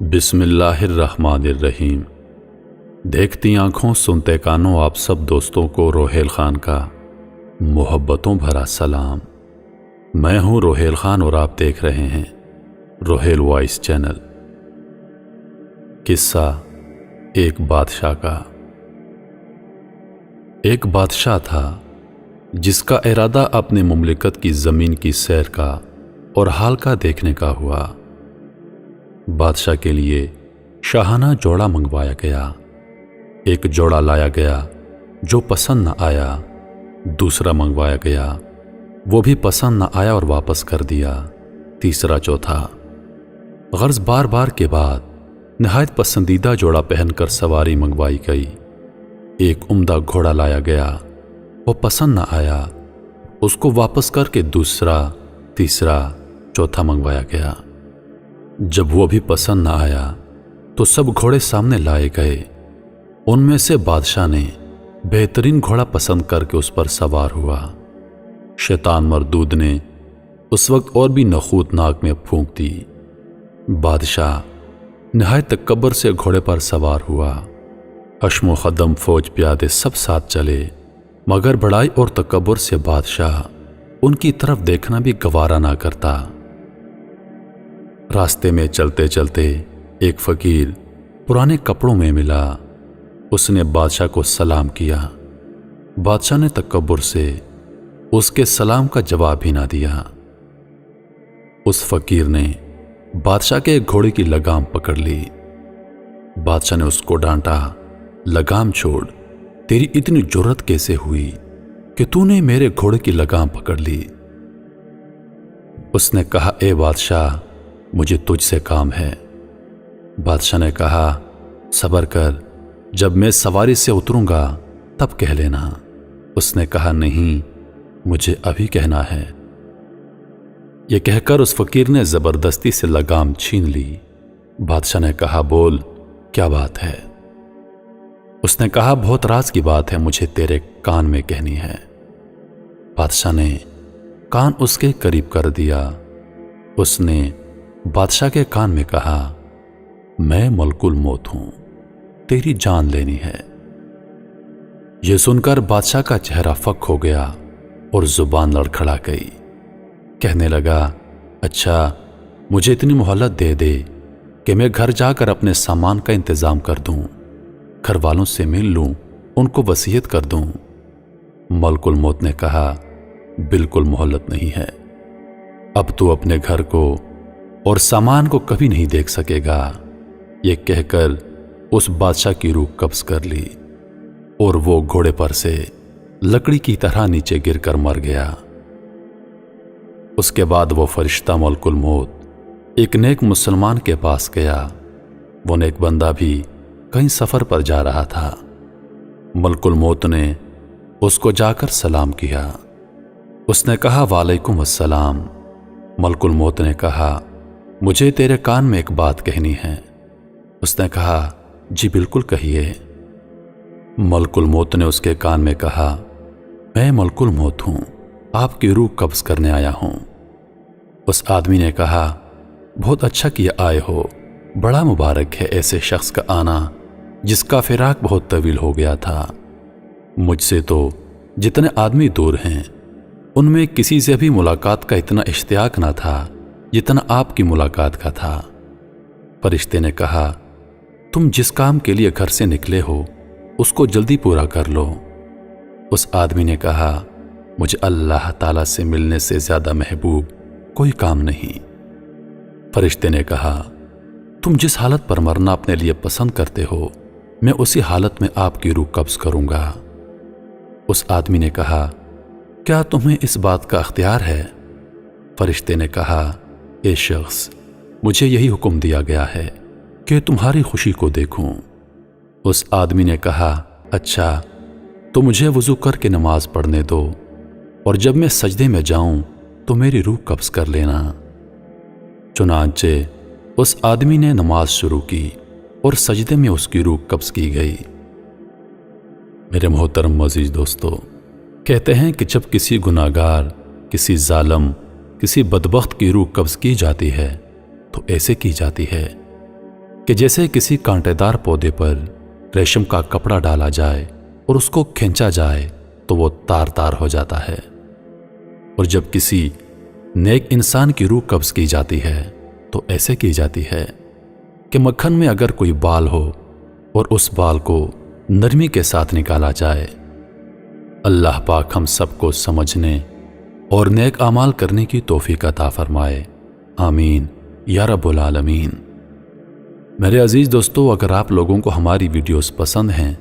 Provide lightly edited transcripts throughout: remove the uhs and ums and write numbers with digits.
بسم اللہ الرحمن الرحیم۔ دیکھتی آنکھوں سنتے کانوں آپ سب دوستوں کو روہیل خان کا محبتوں بھرا سلام۔ میں ہوں روہیل خان اور آپ دیکھ رہے ہیں روہیل وائس چینل۔ قصہ ایک بادشاہ کا۔ ایک بادشاہ تھا جس کا ارادہ اپنے مملکت کی زمین کی سیر کا اور حال کا دیکھنے کا ہوا۔ بادشاہ کے لیے شاہانہ جوڑا منگوایا گیا۔ ایک جوڑا لایا گیا جو پسند نہ آیا، دوسرا منگوایا گیا وہ بھی پسند نہ آیا اور واپس کر دیا، تیسرا چوتھا۔ غرض بار بار کے بعد نہایت پسندیدہ جوڑا پہن کر سواری منگوائی گئی۔ ایک عمدہ گھوڑا لایا گیا، وہ پسند نہ آیا، اس کو واپس کر کے دوسرا، تیسرا، چوتھا منگوایا گیا۔ جب وہ بھی پسند نہ آیا تو سب گھوڑے سامنے لائے گئے۔ ان میں سے بادشاہ نے بہترین گھوڑا پسند کر کے اس پر سوار ہوا۔ شیطان مردود نے اس وقت اور بھی نخوت ناک میں پھونک دی۔ بادشاہ نہایت تکبر سے گھوڑے پر سوار ہوا۔ حشم و خدم، فوج، پیادے سب ساتھ چلے، مگر بڑائی اور تکبر سے بادشاہ ان کی طرف دیکھنا بھی گوارا نہ کرتا۔ راستے میں چلتے چلتے ایک فقیر پرانے کپڑوں میں ملا۔ اس نے بادشاہ کو سلام کیا۔ بادشاہ نے تکبر سے اس کے سلام کا جواب بھی نہ دیا۔ اس فقیر نے بادشاہ کے ایک گھوڑے کی لگام پکڑ لی۔ بادشاہ نے اس کو ڈانٹا، لگام چھوڑ، تیری اتنی جرأت کیسے ہوئی کہ تو نے میرے گھوڑے کی لگام پکڑ لی؟ اس نے کہا، اے بادشاہ، مجھے تجھ سے کام ہے۔ بادشاہ نے کہا، صبر کر، جب میں سواری سے اتروں گا تب کہہ لینا۔ اس نے کہا، نہیں، مجھے ابھی کہنا ہے۔ یہ کہہ کر اس فقیر نے زبردستی سے لگام چھین لی۔ بادشاہ نے کہا، بول، کیا بات ہے؟ اس نے کہا، بہت راز کی بات ہے، مجھے تیرے کان میں کہنی ہے۔ بادشاہ نے کان اس کے قریب کر دیا۔ اس نے بادشاہ کے کان میں کہا، میں ملک الموت ہوں، تیری جان لینی ہے۔ یہ سن کر بادشاہ کا چہرہ فک ہو گیا اور زبان لڑکھڑا گئی۔ کہنے لگا، اچھا، مجھے اتنی مہلت دے دے کہ میں گھر جا کر اپنے سامان کا انتظام کر دوں، گھر والوں سے مل لوں، ان کو وصیت کر دوں۔ ملک الموت نے کہا، بالکل مہلت نہیں ہے، اب تو اپنے گھر کو اور سامان کو کبھی نہیں دیکھ سکے گا۔ یہ کہہ کر اس بادشاہ کی روح قبض کر لی اور وہ گھوڑے پر سے لکڑی کی طرح نیچے گر کر مر گیا۔ اس کے بعد وہ فرشتہ ملک الموت ایک نیک مسلمان کے پاس گیا۔ وہ نیک بندہ بھی کہیں سفر پر جا رہا تھا۔ ملک الموت نے اس کو جا کر سلام کیا۔ اس نے کہا، وعلیکم السلام۔ ملک الموت نے کہا، مجھے تیرے کان میں ایک بات کہنی ہے۔ اس نے کہا، جی بالکل کہیے۔ ملک الموت نے اس کے کان میں کہا، میں ملک الموت ہوں، آپ کی روح قبض کرنے آیا ہوں۔ اس آدمی نے کہا، بہت اچھا کیا آئے ہو، بڑا مبارک ہے ایسے شخص کا آنا جس کا فراق بہت طویل ہو گیا تھا۔ مجھ سے تو جتنے آدمی دور ہیں ان میں کسی سے بھی ملاقات کا اتنا اشتیاق نہ تھا جتنا آپ کی ملاقات کا تھا۔ فرشتے نے کہا، تم جس کام کے لیے گھر سے نکلے ہو اس کو جلدی پورا کر لو۔ اس آدمی نے کہا، مجھے اللہ تعالیٰ سے ملنے سے زیادہ محبوب کوئی کام نہیں۔ فرشتے نے کہا، تم جس حالت پر مرنا اپنے لیے پسند کرتے ہو میں اسی حالت میں آپ کی روح قبض کروں گا۔ اس آدمی نے کہا، کیا تمہیں اس بات کا اختیار ہے؟ فرشتے نے کہا، اے شخص، مجھے یہی حکم دیا گیا ہے کہ تمہاری خوشی کو دیکھوں۔ اس آدمی نے کہا، اچھا، تو مجھے وضو کر کے نماز پڑھنے دو، اور جب میں سجدے میں جاؤں تو میری روح قبض کر لینا۔ چنانچہ اس آدمی نے نماز شروع کی اور سجدے میں اس کی روح قبض کی گئی۔ میرے محترم عزیز دوستو، کہتے ہیں کہ جب کسی گناہگار، کسی ظالم، کسی بدبخت کی روح قبض کی جاتی ہے تو ایسے کی جاتی ہے کہ جیسے کسی کانٹے دار پودے پر ریشم کا کپڑا ڈالا جائے اور اس کو کھینچا جائے تو وہ تار تار ہو جاتا ہے، اور جب کسی نیک انسان کی روح قبض کی جاتی ہے تو ایسے کی جاتی ہے کہ مکھن میں اگر کوئی بال ہو اور اس بال کو نرمی کے ساتھ نکالا جائے۔ اللہ پاک ہم سب کو سمجھنے اور نیک اعمال کرنے کی توفیق عطا فرمائے، آمین یا رب العالمین۔ میرے عزیز دوستو، اگر آپ لوگوں کو ہماری ویڈیوز پسند ہیں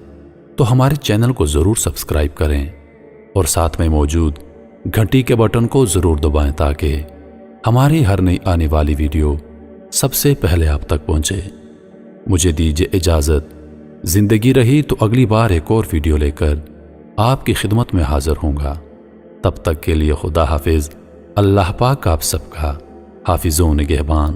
تو ہمارے چینل کو ضرور سبسکرائب کریں اور ساتھ میں موجود گھنٹی کے بٹن کو ضرور دبائیں تاکہ ہماری ہر نئی آنے والی ویڈیو سب سے پہلے آپ تک پہنچے۔ مجھے دیجیے اجازت، زندگی رہی تو اگلی بار ایک اور ویڈیو لے کر آپ کی خدمت میں حاضر ہوں گا۔ تب تک کے لیے خدا حافظ۔ اللہ پاک آپ سب کا حافظ و نگہبان۔